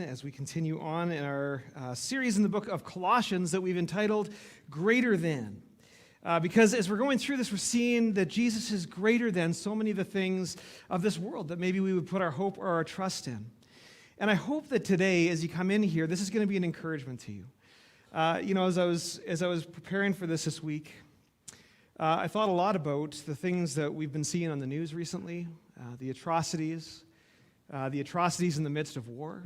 As we continue on in our series in the book of Colossians that we've entitled Greater Than. Because as we're going through this, we're seeing that Jesus is greater than so many of the things of this world that maybe we would put our hope or our trust in. And I hope that today, as you come in here, this is going to be an encouragement to you. As I was preparing for this week, I thought a lot about the things that we've been seeing on the news recently, the atrocities in the midst of war.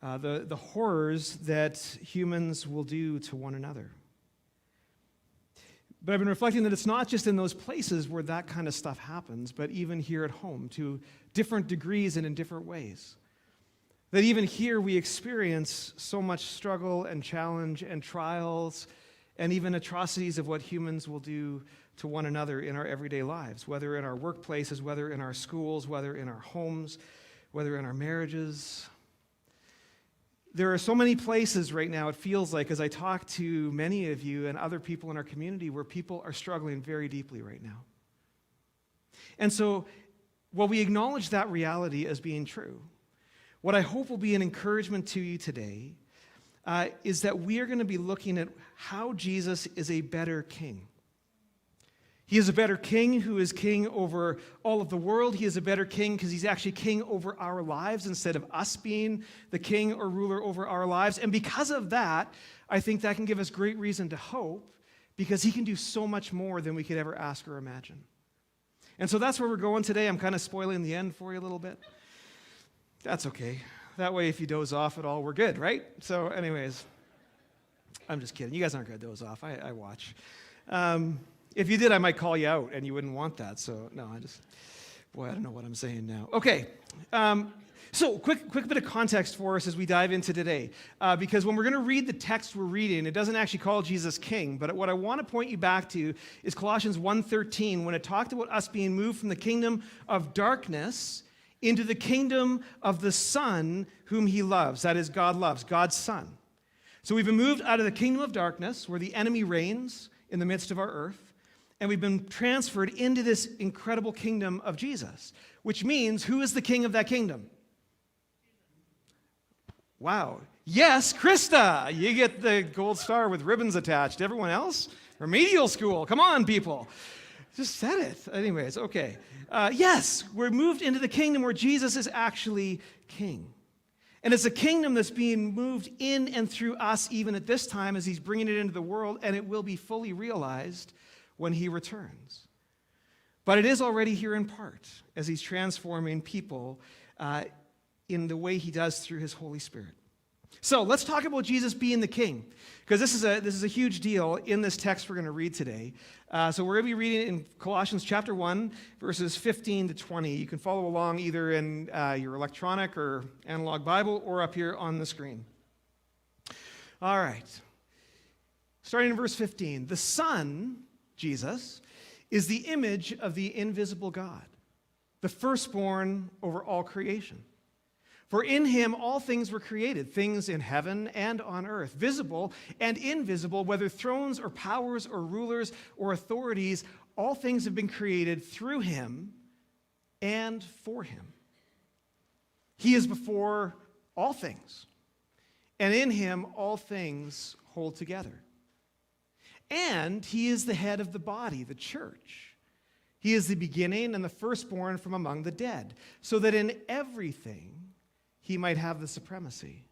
The horrors that humans will do to one another. But I've been reflecting that it's not just in those places where that kind of stuff happens, but even here at home to different degrees and in different ways. That even here we experience so much struggle and challenge and trials and even atrocities of what humans will do to one another in our everyday lives, whether in our workplaces, whether in our schools, whether in our homes, whether in our marriages. There are so many places right now, it feels like, as I talk to many of you and other people in our community, where people are struggling very deeply right now. And so, while we acknowledge that reality as being true, what I hope will be an encouragement to you today is that we are going to be looking at how Jesus is a better king. He is a better king who is king over all of the world. He is a better king because he's actually king over our lives instead of us being the king or ruler over our lives. And because of that, I think that can give us great reason to hope because he can do so much more than we could ever ask or imagine. And so that's where we're going today. I'm kind of spoiling the end for you a little bit. That's okay. That way, if you doze off at all, we're good, right? So anyways, I'm just kidding. You guys aren't going to doze off. I watch. If you did, I might call you out, and you wouldn't want that. So, no, I don't know what I'm saying now. Okay, so quick bit of context for us as we dive into today. Because when we're going to read the text we're reading, it doesn't actually call Jesus king. But what I want to point you back to is Colossians 1:13, when it talked about us being moved from the kingdom of darkness into the kingdom of the Son whom he loves. That is, God loves, God's Son. So we've been moved out of the kingdom of darkness, where the enemy reigns in the midst of our earth. And we've been transferred into this incredible kingdom of Jesus, which means, who is the king of that kingdom? Wow. Yes, Krista. You get the gold star with ribbons attached. Everyone else? Remedial school. Come on, people. Just said it. Anyways, okay. Yes, we're moved into the kingdom where Jesus is actually king. And it's a kingdom that's being moved in and through us even at this time as he's bringing it into the world, and it will be fully realized when he returns. But it is already here in part as he's transforming people in the way he does through his Holy Spirit. So let's talk about Jesus being the king, because this is a huge deal in this text we're going to read today. So we're going to be reading in Colossians chapter 1, verses 15 to 20. You can follow along either in your electronic or analog Bible or up here on the screen. All right. Starting in verse 15. The Son, Jesus, is the image of the invisible God, the firstborn over all creation. For in him all things were created, things in heaven and on earth, visible and invisible, whether thrones or powers or rulers or authorities, all things have been created through him and for him. He is before all things, and in him all things hold together. And he is the head of the body, the church. He is the beginning and the firstborn from among the dead, so that in everything he might have the supremacy.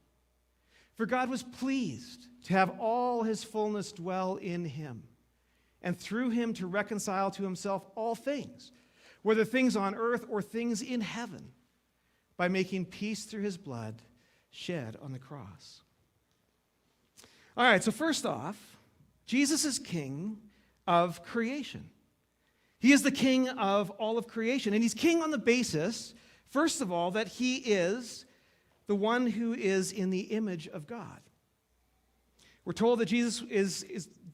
For God was pleased to have all his fullness dwell in him, and through him to reconcile to himself all things, whether things on earth or things in heaven, by making peace through his blood shed on the cross. All right, so first off, Jesus is king of creation. He is the king of all of creation. And he's king on the basis, first of all, that he is the one who is in the image of God. We're told that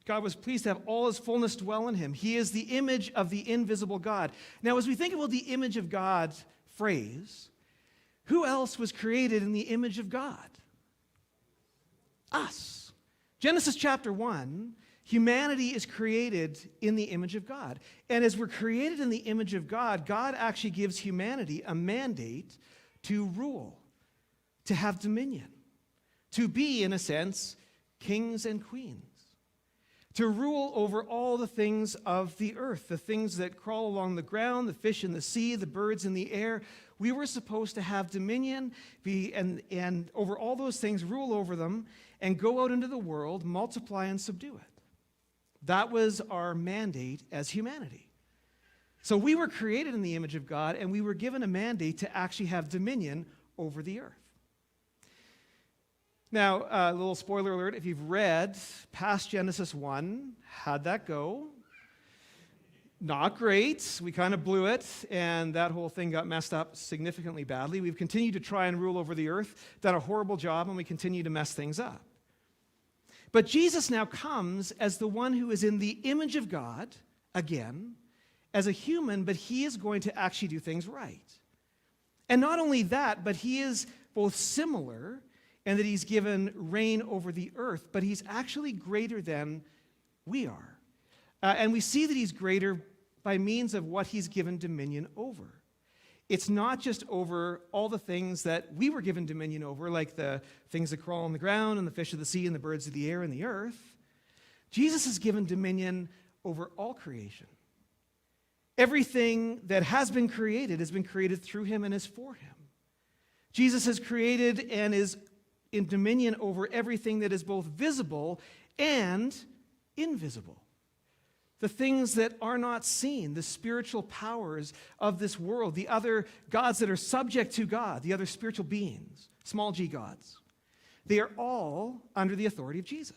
God was pleased to have all his fullness dwell in him. He is the image of the invisible God. Now, as we think about the image of God phrase, who else was created in the image of God? Us. Genesis chapter 1, humanity is created in the image of God. And as we're created in the image of God, God actually gives humanity a mandate to rule, to have dominion, to be, in a sense, kings and queens, to rule over all the things of the earth, the things that crawl along the ground, the fish in the sea, the birds in the air. We were supposed to have dominion and over all those things, rule over them, and go out into the world, multiply and subdue it. That was our mandate as humanity. So we were created in the image of God, and we were given a mandate to actually have dominion over the earth. Now, a little spoiler alert, if you've read past Genesis 1, how'd that go? Not great. We kind of blew it, and that whole thing got messed up significantly badly. We've continued to try and rule over the earth, done a horrible job, and we continue to mess things up. But Jesus now comes as the one who is in the image of God, again, as a human, but he is going to actually do things right. And not only that, but he is both similar and that he's given reign over the earth, but he's actually greater than we are. And we see that he's greater by means of what he's given dominion over. It's not just over all the things that we were given dominion over, like the things that crawl on the ground and the fish of the sea and the birds of the air and the earth. Jesus is given dominion over all creation. Everything that has been created through him and is for him. Jesus has created and is in dominion over everything that is both visible and invisible. The things that are not seen, the spiritual powers of this world, the other gods that are subject to God, the other spiritual beings, small g gods, they are all under the authority of Jesus.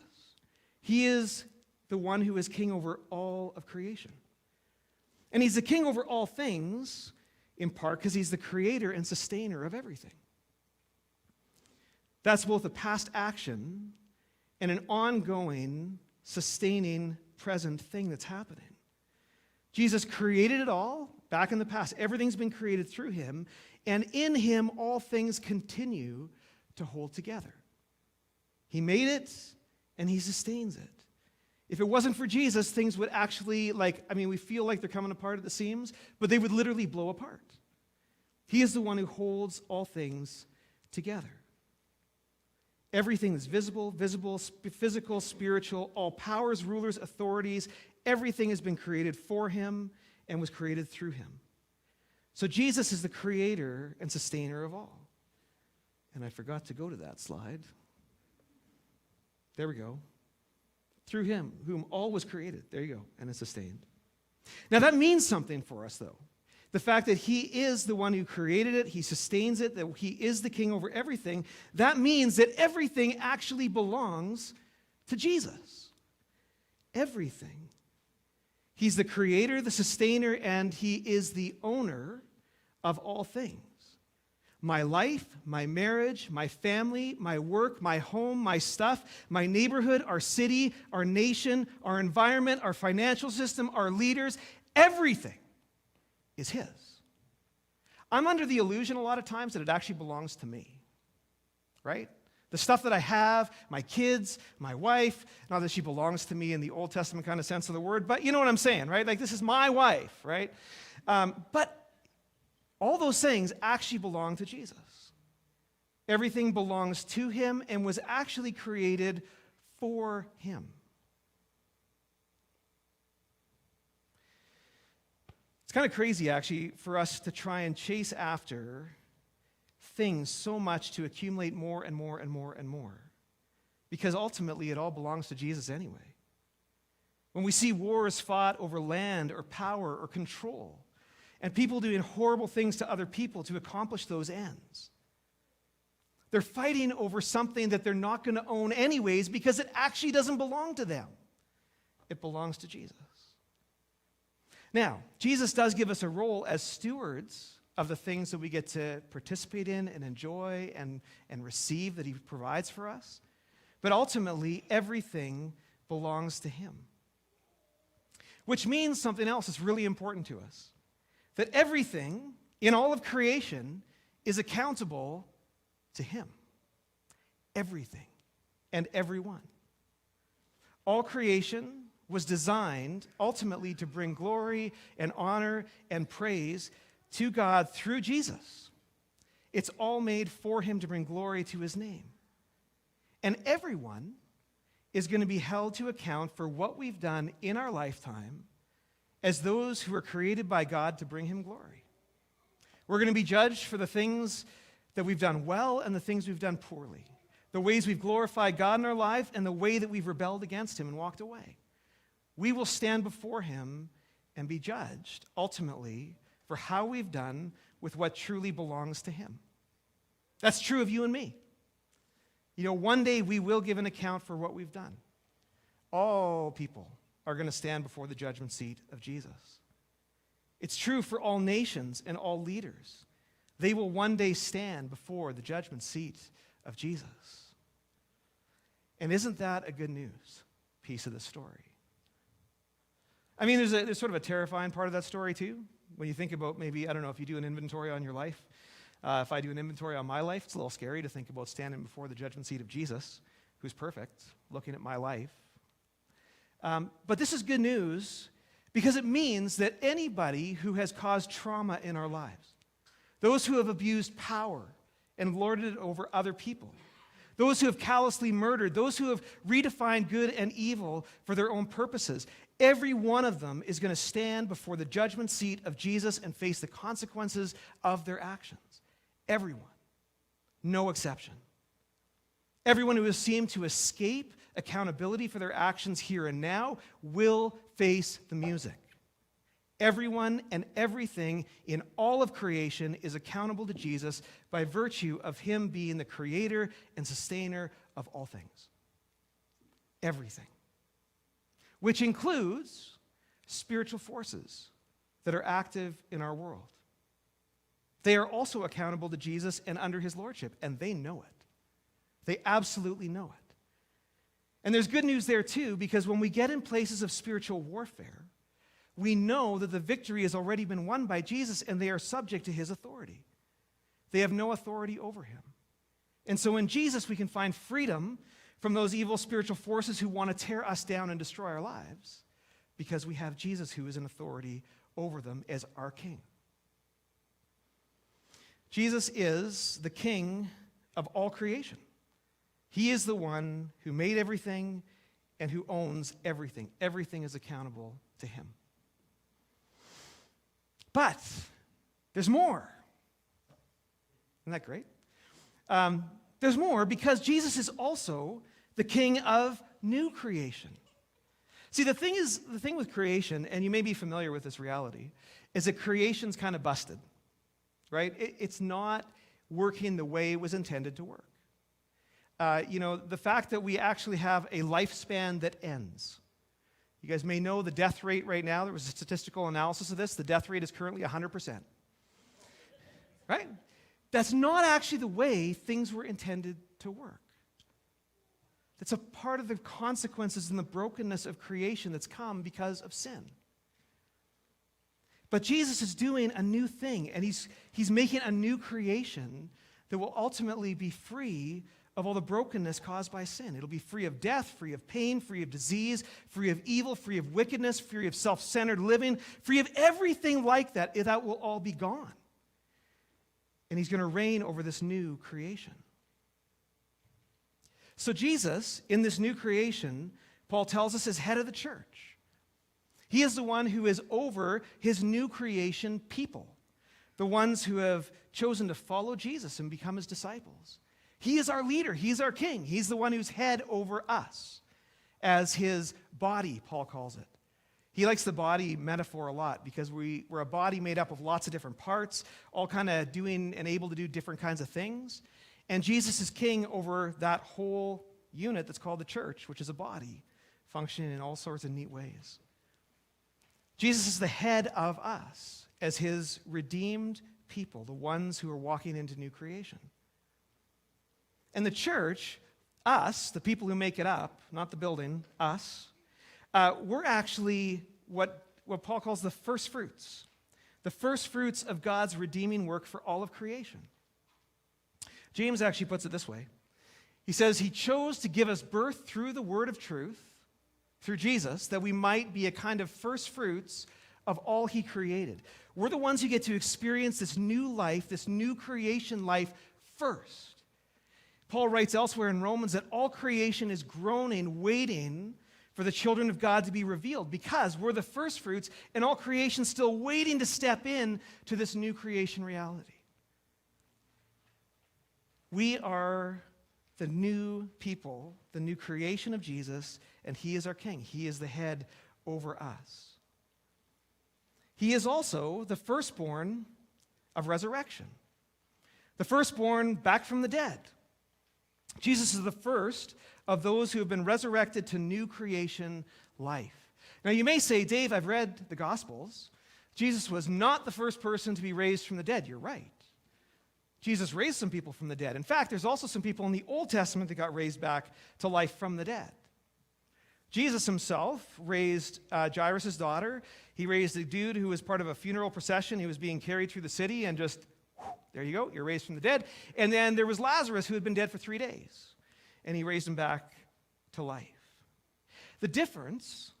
He is the one who is king over all of creation. And he's the king over all things, in part because he's the creator and sustainer of everything. That's both a past action and an ongoing, sustaining, present thing that's happening. Jesus created it all back in the past. Everything's been created through him, and in him all things continue to hold together. He made it, and he sustains it. If it wasn't for Jesus, things would actually, we feel like they're coming apart at the seams, but they would literally blow apart. He is the one who holds all things together. Everything that's visible, physical, spiritual, all powers, rulers, authorities, everything has been created for him and was created through him. So Jesus is the creator and sustainer of all. And I forgot to go to that slide. There we go. Through him, whom all was created. There you go, and is sustained. Now that means something for us, though. The fact that he is the one who created it, he sustains it, that he is the king over everything, that means that everything actually belongs to Jesus. Everything. He's the creator, the sustainer, and he is the owner of all things. My life, my marriage, my family, my work, my home, my stuff, my neighborhood, our city, our nation, our environment, our financial system, our leaders, everything is his. I'm under the illusion a lot of times that it actually belongs to me, right? The stuff that I have, my kids, my wife, not that she belongs to me in the Old Testament kind of sense of the word, but you know what I'm saying, right? Like, this is my wife, right? But all those things actually belong to Jesus. Everything belongs to him and was actually created for him. It's kind of crazy, actually, for us to try and chase after things so much to accumulate more and more and more and more. Because ultimately, it all belongs to Jesus anyway. When we see wars fought over land or power or control, and people doing horrible things to other people to accomplish those ends, they're fighting over something that they're not going to own anyways because it actually doesn't belong to them. It belongs to Jesus. Now, Jesus does give us a role as stewards of the things that we get to participate in and enjoy and receive that he provides for us. But ultimately, everything belongs to him. Which means something else that's really important to us. That everything in all of creation is accountable to him. Everything and everyone. All creation was designed ultimately to bring glory and honor and praise to God through Jesus. It's all made for him to bring glory to his name. And everyone is going to be held to account for what we've done in our lifetime as those who are created by God to bring him glory. We're going to be judged for the things that we've done well and the things we've done poorly, the ways we've glorified God in our life and the way that we've rebelled against him and walked away. We will stand before him and be judged, ultimately, for how we've done with what truly belongs to him. That's true of you and me. You know, one day we will give an account for what we've done. All people are going to stand before the judgment seat of Jesus. It's true for all nations and all leaders. They will one day stand before the judgment seat of Jesus. And isn't that a good news piece of the story? I mean, there's sort of a terrifying part of that story too. When you think about maybe, I don't know, if you do an inventory on your life. If I do an inventory on my life, it's a little scary to think about standing before the judgment seat of Jesus, who's perfect, looking at my life. But this is good news because it means that anybody who has caused trauma in our lives, those who have abused power and lorded it over other people, those who have callously murdered, those who have redefined good and evil for their own purposes, every one of them is going to stand before the judgment seat of Jesus and face the consequences of their actions. Everyone. No exception. Everyone who has seemed to escape accountability for their actions here and now will face the music. Everyone and everything in all of creation is accountable to Jesus by virtue of him being the creator and sustainer of all things. Everything. Which includes spiritual forces that are active in our world. They are also accountable to Jesus and under his lordship, and they know it. They absolutely know it. And there's good news there too, because when we get in places of spiritual warfare, we know that the victory has already been won by Jesus and they are subject to his authority. They have no authority over him. And so in Jesus, we can find freedom from those evil spiritual forces who want to tear us down and destroy our lives, because we have Jesus who is in authority over them as our king. Jesus is the king of all creation. He is the one who made everything and who owns everything. Everything is accountable to him. But there's more. Isn't that great? There's more because Jesus is also the king of new creation. See, the thing with creation, and you may be familiar with this reality, is that creation's kind of busted, right? It's not working the way it was intended to work. The fact that we actually have a lifespan that ends. You guys may know the death rate right now. There was a statistical analysis of this. The death rate is currently 100%. Right? That's not actually the way things were intended to work. That's a part of the consequences and the brokenness of creation that's come because of sin. But Jesus is doing a new thing, and he's making a new creation that will ultimately be free of all the brokenness caused by sin. It'll be free of death, free of pain, free of disease, free of evil, free of wickedness, free of self-centered living, free of everything like that. That will all be gone. And he's going to reign over this new creation. So Jesus, in this new creation, Paul tells us, is head of the church. He is the one who is over his new creation people, the ones who have chosen to follow Jesus and become his disciples. He is our leader. He's our king. He's the one who's head over us as his body, Paul calls it. He likes the body metaphor a lot because we're a body made up of lots of different parts, all kind of doing and able to do different kinds of things. And Jesus is king over that whole unit that's called the church, which is a body functioning in all sorts of neat ways. Jesus is the head of us as his redeemed people, the ones who are walking into new creation. And the church, us, the people who make it up, not the building, us, we're actually what Paul calls the first fruits of God's redeeming work for all of creation. James actually puts it this way. He says, he chose to give us birth through the word of truth, through Jesus, that we might be a kind of first fruits of all he created. We're the ones who get to experience this new life, this new creation life first. Paul writes elsewhere in Romans that all creation is groaning, waiting for the children of God to be revealed, because we're the first fruits and all creation still waiting to step in to this new creation reality. We are the new people, the new creation of Jesus, and he is our king. He is the head over us. He is also the firstborn of resurrection, the firstborn back from the dead. Jesus is the first of those who have been resurrected to new creation life. Now you may say, Dave, I've read the Gospels. Jesus was not the first person to be raised from the dead. You're right. Jesus raised some people from the dead. In fact, there's also some people in the Old Testament that got raised back to life from the dead. Jesus himself raised Jairus' daughter. He raised a dude who was part of a funeral procession. He was being carried through the city and just, there you go, you're raised from the dead. And then there was Lazarus, who had been dead for 3 days, and he raised him back to life. The difference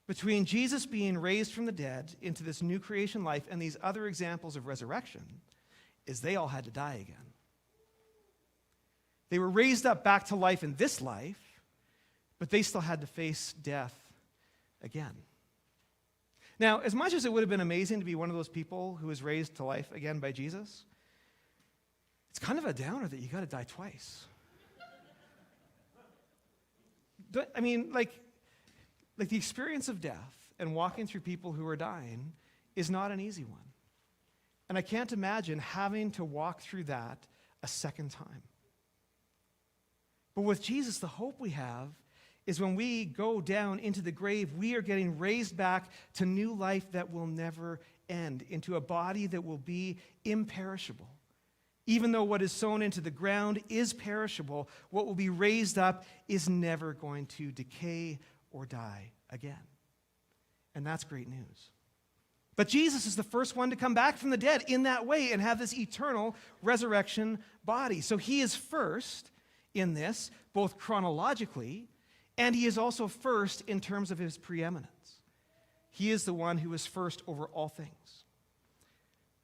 between Jesus being raised from the dead into this new creation life and these other examples of resurrection is they all had to die again. They were raised up back to life in this life, but they still had to face death again. Now, as much as it would have been amazing to be one of those people who was raised to life again by Jesus, it's kind of a downer that you got to die twice. I mean, like the experience of death and walking through people who are dying is not an easy one. And I can't imagine having to walk through that a second time. But with Jesus, the hope we have is when we go down into the grave, we are getting raised back to new life that will never end, into a body that will be imperishable. Even though what is sown into the ground is perishable, what will be raised up is never going to decay or die again. And that's great news. But Jesus is the first one to come back from the dead in that way and have this eternal resurrection body. So he is first in this, both chronologically, and he is also first in terms of his preeminence. He is the one who is first over all things.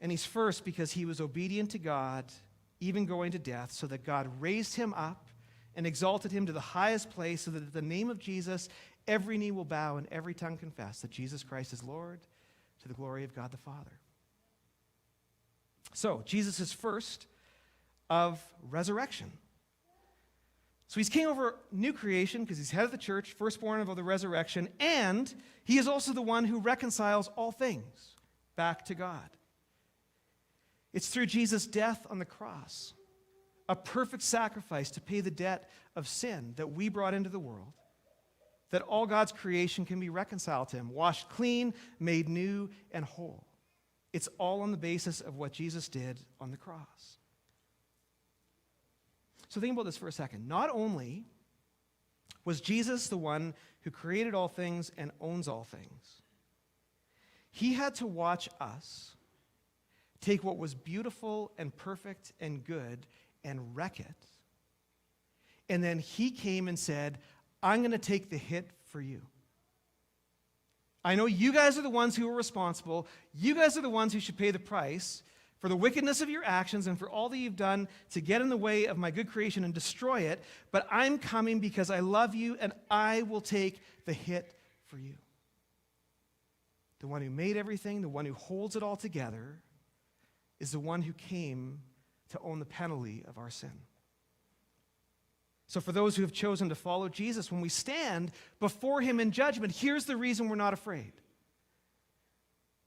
And he's first because he was obedient to God, even going to death, so that God raised him up and exalted him to the highest place, so that at the name of Jesus, every knee will bow and every tongue confess that Jesus Christ is Lord, to the glory of God the Father. So, Jesus is first of resurrection. So he's king over new creation because he's head of the church, firstborn of the resurrection, and he is also the one who reconciles all things back to God. It's through Jesus' death on the cross, a perfect sacrifice to pay the debt of sin that we brought into the world, that all God's creation can be reconciled to him, washed clean, made new, and whole. It's all on the basis of what Jesus did on the cross. So think about this for a second. Not only was Jesus the one who created all things and owns all things, he had to watch us take what was beautiful and perfect and good and wreck it. And then he came and said, I'm going to take the hit for you. I know you guys are the ones who are responsible. You guys are the ones who should pay the price for the wickedness of your actions and for all that you've done to get in the way of my good creation and destroy it. But I'm coming because I love you and I will take the hit for you. The one who made everything, the one who holds it all together, is the one who came to own the penalty of our sin. So for those who have chosen to follow Jesus, when we stand before him in judgment, here's the reason we're not afraid.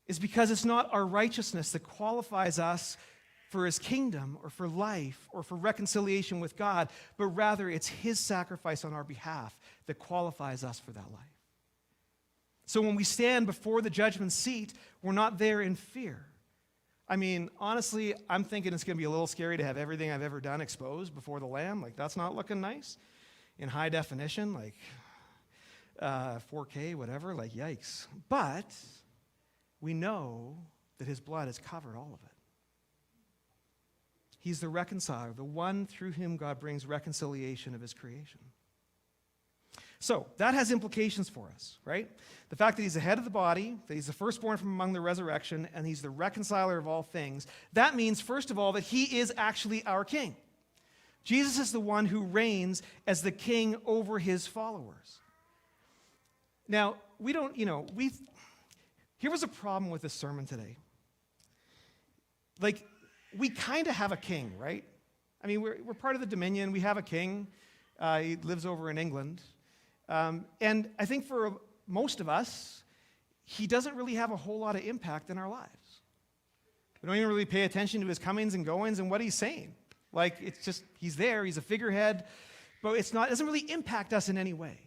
It's because it's not our righteousness that qualifies us for his kingdom or for life or for reconciliation with God, but rather it's his sacrifice on our behalf that qualifies us for that life. So when we stand before the judgment seat, we're not there in fear. I mean, honestly, I'm thinking it's going to be a little scary to have everything I've ever done exposed before the Lamb. Like, that's not looking nice. In high definition, like 4K, whatever, like, yikes. But we know that his blood has covered all of it. He's the reconciler, the one through whom God brings reconciliation of his creation. So that has implications for us, right? The fact that he's the head of the body, that he's the firstborn from among the resurrection, and he's the reconciler of all things, that means, first of all, that he is actually our king. Jesus is the one who reigns as the king over his followers. Now, here was a problem with this sermon today. Like, we kind of have a king, right? I mean, we're part of the Dominion. We have a king. He lives over in England. And I think for most of us, he doesn't really have a whole lot of impact in our lives. We don't even really pay attention to his comings and goings and what he's saying. Like, it's just, he's there, he's a figurehead, but it doesn't really impact us in any way.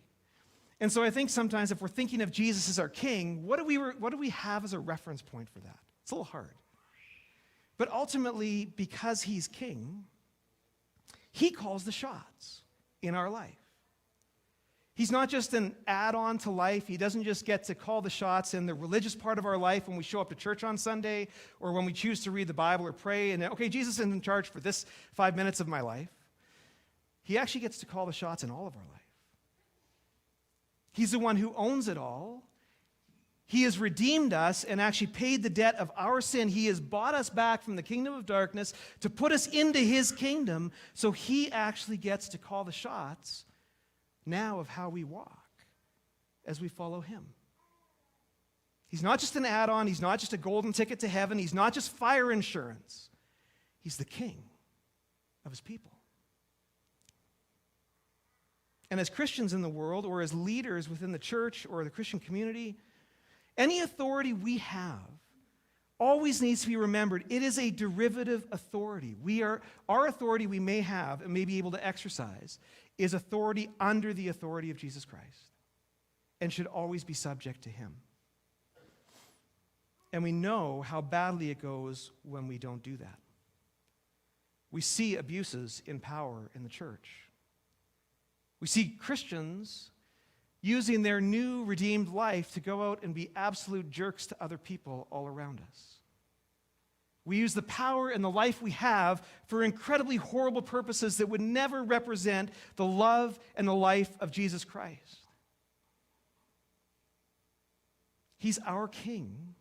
And so I think sometimes if we're thinking of Jesus as our king, what do we have as a reference point for that? It's a little hard. But ultimately, because he's king, he calls the shots in our life. He's not just an add-on to life. He doesn't just get to call the shots in the religious part of our life when we show up to church on Sunday or when we choose to read the Bible or pray and, okay, Jesus is in charge for this 5 minutes of my life. He actually gets to call the shots in all of our life. He's the one who owns it all. He has redeemed us and actually paid the debt of our sin. He has bought us back from the kingdom of darkness to put us into his kingdom, so he actually gets to call the shots now of how we walk as we follow him. He's not just an add-on. He's not just a golden ticket to heaven. He's not just fire insurance. He's the king of his people. And as Christians in the world, or as leaders within the church or the Christian community, any authority we have always needs to be remembered. It is a derivative authority. Our authority we may have and may be able to exercise is authority under the authority of Jesus Christ and should always be subject to him. And we know how badly it goes when we don't do that. We see abuses in power in the church. We see Christians using their new redeemed life to go out and be absolute jerks to other people all around us. We use the power and the life we have for incredibly horrible purposes that would never represent the love and the life of Jesus Christ. He's our king,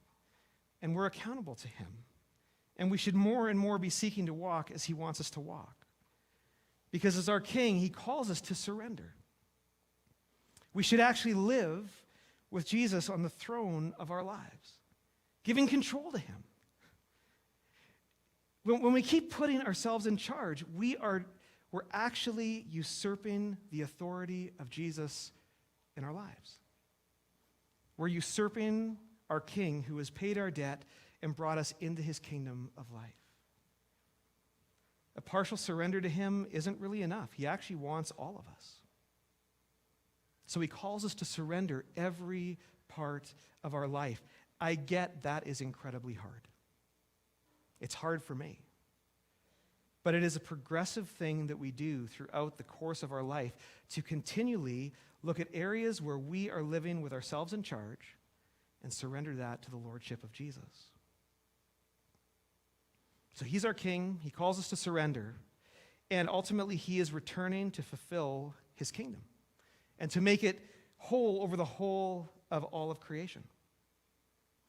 and we're accountable to him. And we should more and more be seeking to walk as he wants us to walk. Because as our king, he calls us to surrender. We should actually live with Jesus on the throne of our lives, giving control to him. When we keep putting ourselves in charge, we're actually usurping the authority of Jesus in our lives. We're usurping our king who has paid our debt and brought us into his kingdom of life. A partial surrender to him isn't really enough. He actually wants all of us. So he calls us to surrender every part of our life. I get that is incredibly hard. It's hard for me. But it is a progressive thing that we do throughout the course of our life to continually look at areas where we are living with ourselves in charge and surrender that to the lordship of Jesus. So he's our king. He calls us to surrender. And ultimately, he is returning to fulfill his kingdom and to make it whole over the whole of all of creation.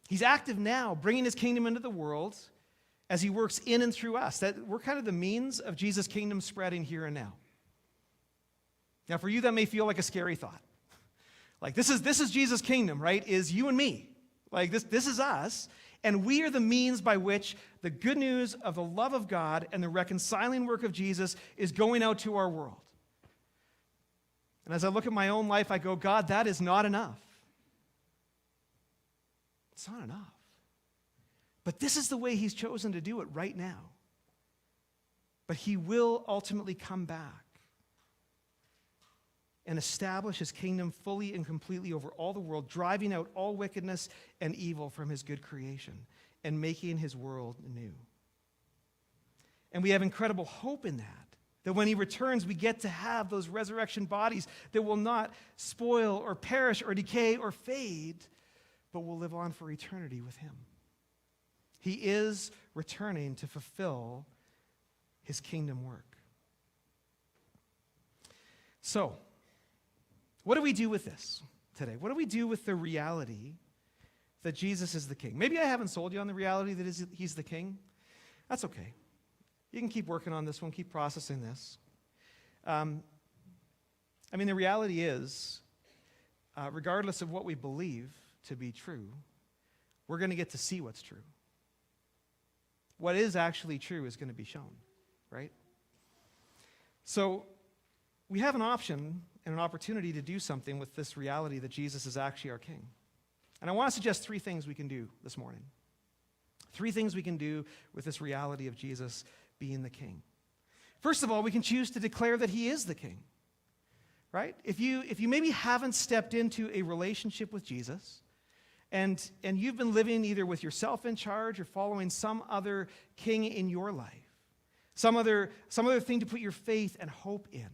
He's active now, bringing his kingdom into the world as he works in and through us. That we're kind of the means of Jesus' kingdom spreading here and now. Now, for you, that may feel like a scary thought. Like, this is Jesus' kingdom, right? Is you and me. Like, this is us. And we are the means by which the good news of the love of God and the reconciling work of Jesus is going out to our world. And as I look at my own life, I go, God, that is not enough. It's not enough. But this is the way he's chosen to do it right now. But he will ultimately come back and establish his kingdom fully and completely over all the world, driving out all wickedness and evil from his good creation and making his world new. And we have incredible hope in that when he returns, we get to have those resurrection bodies that will not spoil or perish or decay or fade, but will live on for eternity with him. He is returning to fulfill his kingdom work. So, What do we do with this today? What do we do with the reality that Jesus is the king? Maybe I haven't sold you on the reality that he's the king. That's okay. You can keep working on this one, keep processing this. The reality is, regardless of what we believe to be true, we're going to get to see what's true. What is actually true is going to be shown, right? So we have an option and an opportunity to do something with this reality that Jesus is actually our king. And I want to suggest 3 things we can do this morning. 3 things we can do with this reality of Jesus being the king. First of all, we can choose to declare that he is the king, right? If you maybe haven't stepped into a relationship with Jesus, and you've been living either with yourself in charge or following some other king in your life, some other thing to put your faith and hope in,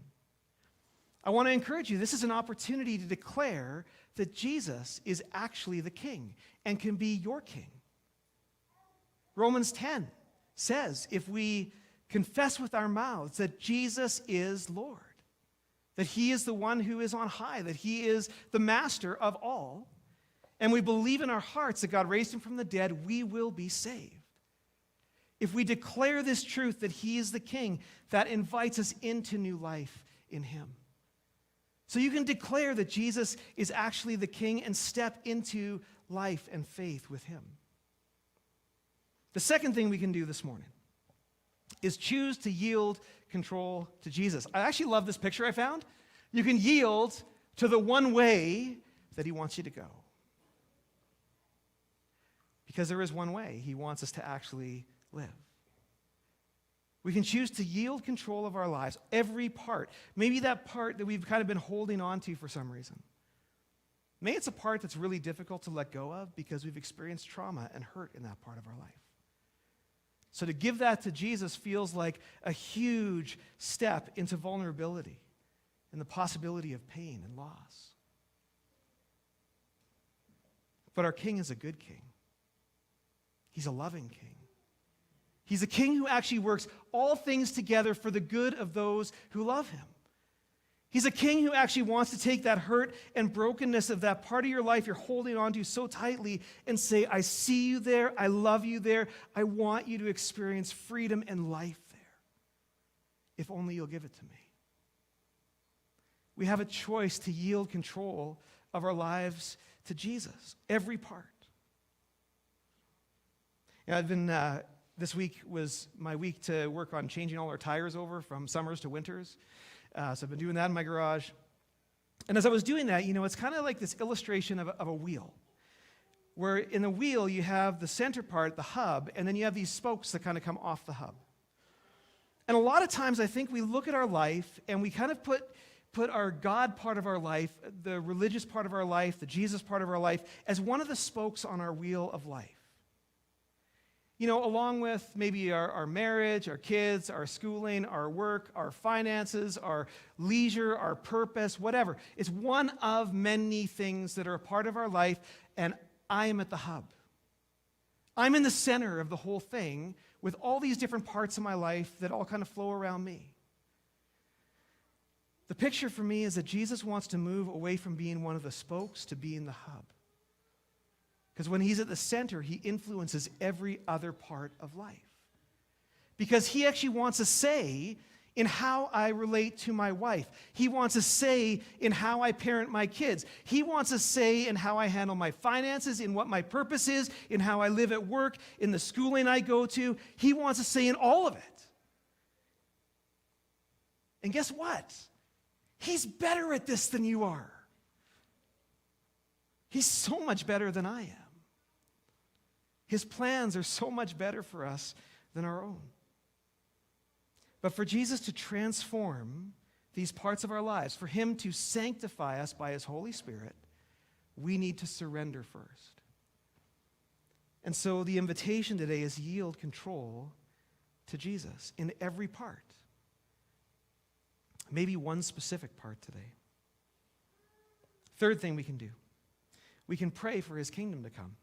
I want to encourage you, this is an opportunity to declare that Jesus is actually the king and can be your king. Romans 10 says, if we confess with our mouths that Jesus is Lord, that he is the one who is on high, that he is the master of all, and we believe in our hearts that God raised him from the dead, we will be saved. If we declare this truth that he is the king, that invites us into new life in him. So you can declare that Jesus is actually the king and step into life and faith with him. The second thing we can do this morning is choose to yield control to Jesus. I actually love this picture I found. You can yield to the one way that he wants you to go. Because there is one way he wants us to actually live. We can choose to yield control of our lives, every part. Maybe that part that we've kind of been holding on to for some reason. Maybe it's a part that's really difficult to let go of because we've experienced trauma and hurt in that part of our life. So to give that to Jesus feels like a huge step into vulnerability and the possibility of pain and loss. But our king is a good king. He's a loving king. He's a king who actually works all things together for the good of those who love him. He's a king who actually wants to take that hurt and brokenness of that part of your life you're holding on to so tightly and say, I see you there, I love you there, I want you to experience freedom and life there. If only you'll give it to me. We have a choice to yield control of our lives to Jesus, every part. This week was my week to work on changing all our tires over from summers to winters. So I've been doing that in my garage. And as I was doing that, it's kind of like this illustration of a wheel, where in the wheel you have the center part, the hub, and then you have these spokes that kind of come off the hub. And a lot of times I think we look at our life and we kind of put our God part of our life, the religious part of our life, the Jesus part of our life, as one of the spokes on our wheel of life. Along with maybe our marriage, our kids, our schooling, our work, our finances, our leisure, our purpose, whatever. It's one of many things that are a part of our life, and I am at the hub. I'm in the center of the whole thing with all these different parts of my life that all kind of flow around me. The picture for me is that Jesus wants to move away from being one of the spokes to being the hub. Because when he's at the center, he influences every other part of life. Because he actually wants a say in how I relate to my wife. He wants a say in how I parent my kids. He wants a say in how I handle my finances, in what my purpose is, in how I live at work, in the schooling I go to. He wants a say in all of it. And guess what? He's better at this than you are. He's so much better than I am. His plans are so much better for us than our own. But for Jesus to transform these parts of our lives, for him to sanctify us by his Holy Spirit, we need to surrender first. And so the invitation today is yield control to Jesus in every part. Maybe one specific part today. Third thing we can do, we can pray for his kingdom to come.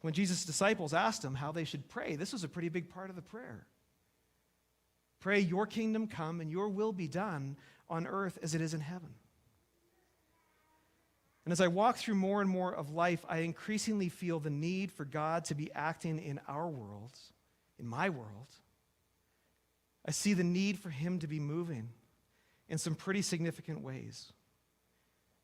When Jesus' disciples asked him how they should pray, this was a pretty big part of the prayer. Pray, your kingdom come and your will be done on earth as it is in heaven. And as I walk through more and more of life, I increasingly feel the need for God to be acting in our world, in my world. I see the need for him to be moving in some pretty significant ways.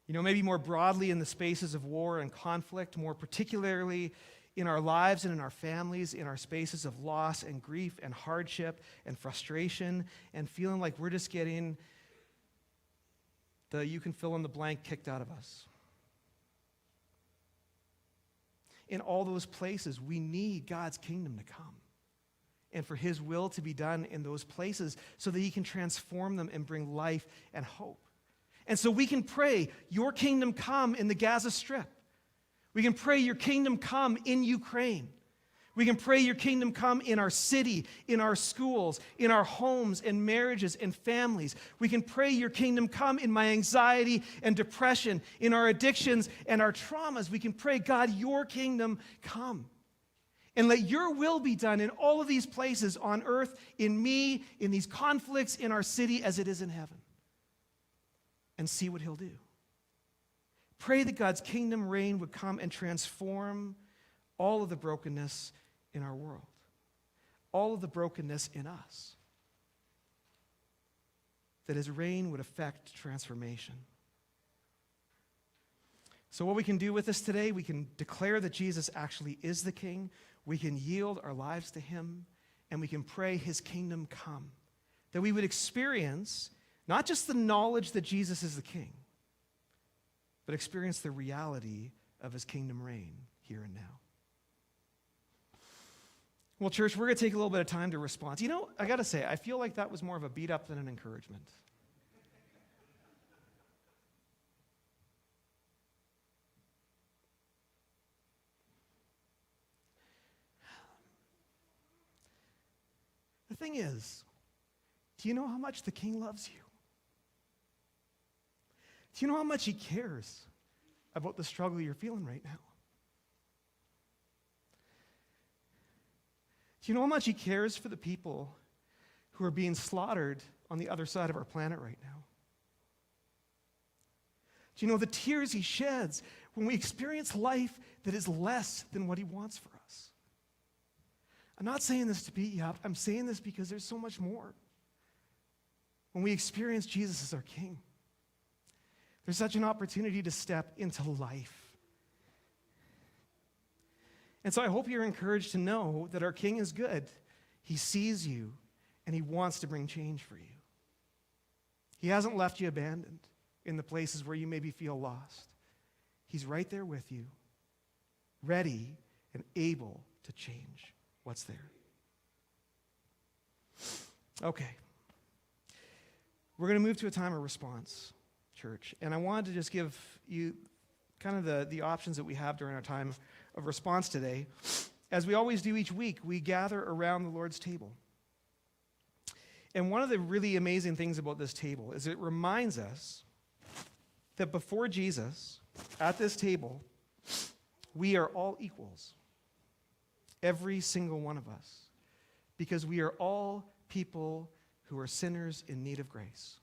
Maybe more broadly in the spaces of war and conflict, more particularly in our lives and in our families, in our spaces of loss and grief and hardship and frustration and feeling like we're just getting the you can fill in the blank kicked out of us. In all those places, we need God's kingdom to come and for his will to be done in those places so that he can transform them and bring life and hope. And so we can pray, your kingdom come in the Gaza Strip. We can pray, your kingdom come in Ukraine. We can pray, your kingdom come in our city, in our schools, in our homes and marriages and families. We can pray, your kingdom come in my anxiety and depression, in our addictions and our traumas. We can pray, God, your kingdom come. And let your will be done in all of these places on earth, in me, in these conflicts, in our city, as it is in heaven. And see what he'll do. Pray that God's kingdom reign would come and transform all of the brokenness in our world, all of the brokenness in us, that his reign would affect transformation. So what we can do with this today, we can declare that Jesus actually is the king, we can yield our lives to him, and we can pray his kingdom come, that we would experience not just the knowledge that Jesus is the king, but experience the reality of his kingdom reign here and now. Well, church, we're going to take a little bit of time to respond. I got to say, I feel like that was more of a beat up than an encouragement. The thing is, do you know how much the king loves you? Do you know how much he cares about the struggle you're feeling right now? Do you know how much he cares for the people who are being slaughtered on the other side of our planet right now? Do you know the tears he sheds when we experience life that is less than what he wants for us? I'm not saying this to beat you up. I'm saying this because there's so much more. When we experience Jesus as our king, there's such an opportunity to step into life. And so I hope you're encouraged to know that our king is good. He sees you, and he wants to bring change for you. He hasn't left you abandoned in the places where you maybe feel lost. He's right there with you, ready and able to change what's there. Okay. We're going to move to a time of response, church. And I wanted to just give you kind of the options that we have during our time of response today. As we always do each week, we gather around the Lord's table. And one of the really amazing things about this table is it reminds us that before Jesus, at this table, we are all equals. Every single one of us. Because we are all people who are sinners in need of grace.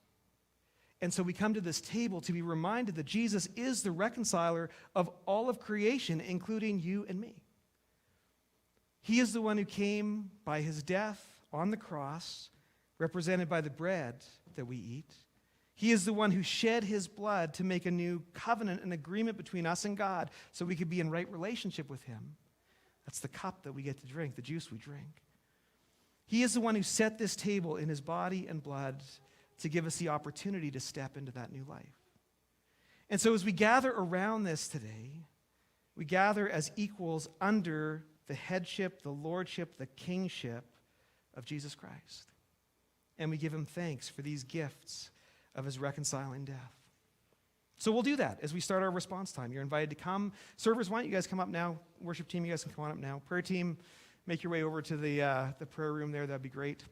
And so we come to this table to be reminded that Jesus is the reconciler of all of creation, including you and me. He is the one who came by his death on the cross, represented by the bread that we eat. He is the one who shed his blood to make a new covenant, an agreement between us and God, so we could be in right relationship with him. That's the cup that we get to drink, the juice we drink. He is the one who set this table in his body and blood to give us the opportunity to step into that new life. And so as we gather around this today, we gather as equals under the headship, the lordship, the kingship of Jesus Christ. And we give him thanks for these gifts of his reconciling death. So we'll do that as we start our response time. You're invited to come. Servers, why don't you guys come up now? Worship team, you guys can come on up now. Prayer team, make your way over to the prayer room there. That'd be great.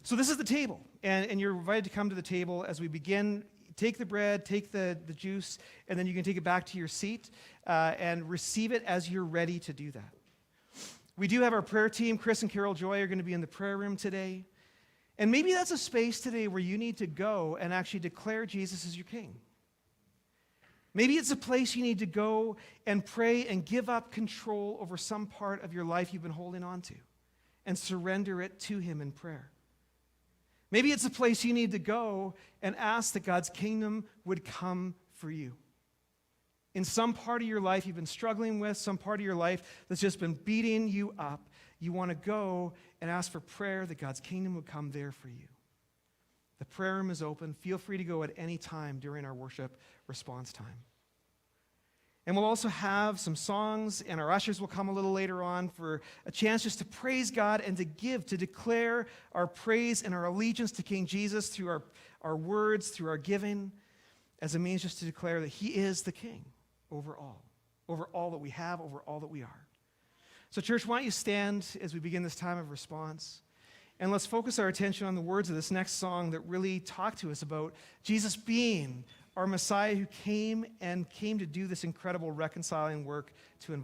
So this is the table, and you're invited to come to the table as we begin. Take the bread, take the juice, and then you can take it back to your seat and receive it as you're ready to do that. We do have our prayer team. Chris and Carol Joy are going to be in the prayer room today. And maybe that's a space today where you need to go and actually declare Jesus as your king. Maybe it's a place you need to go and pray and give up control over some part of your life you've been holding on to and surrender it to him in prayer. Maybe it's a place you need to go and ask that God's kingdom would come for you. In some part of your life you've been struggling with, some part of your life that's just been beating you up, you want to go and ask for prayer that God's kingdom would come there for you. The prayer room is open. Feel free to go at any time during our worship response time. And we'll also have some songs, and our ushers will come a little later on for a chance just to praise God and to give, to declare our praise and our allegiance to King Jesus through our words, through our giving, as a means just to declare that he is the King over all that we have, over all that we are. So church, why don't you stand as we begin this time of response? And let's focus our attention on the words of this next song that really talk to us about Jesus being our Messiah who came to do this incredible reconciling work to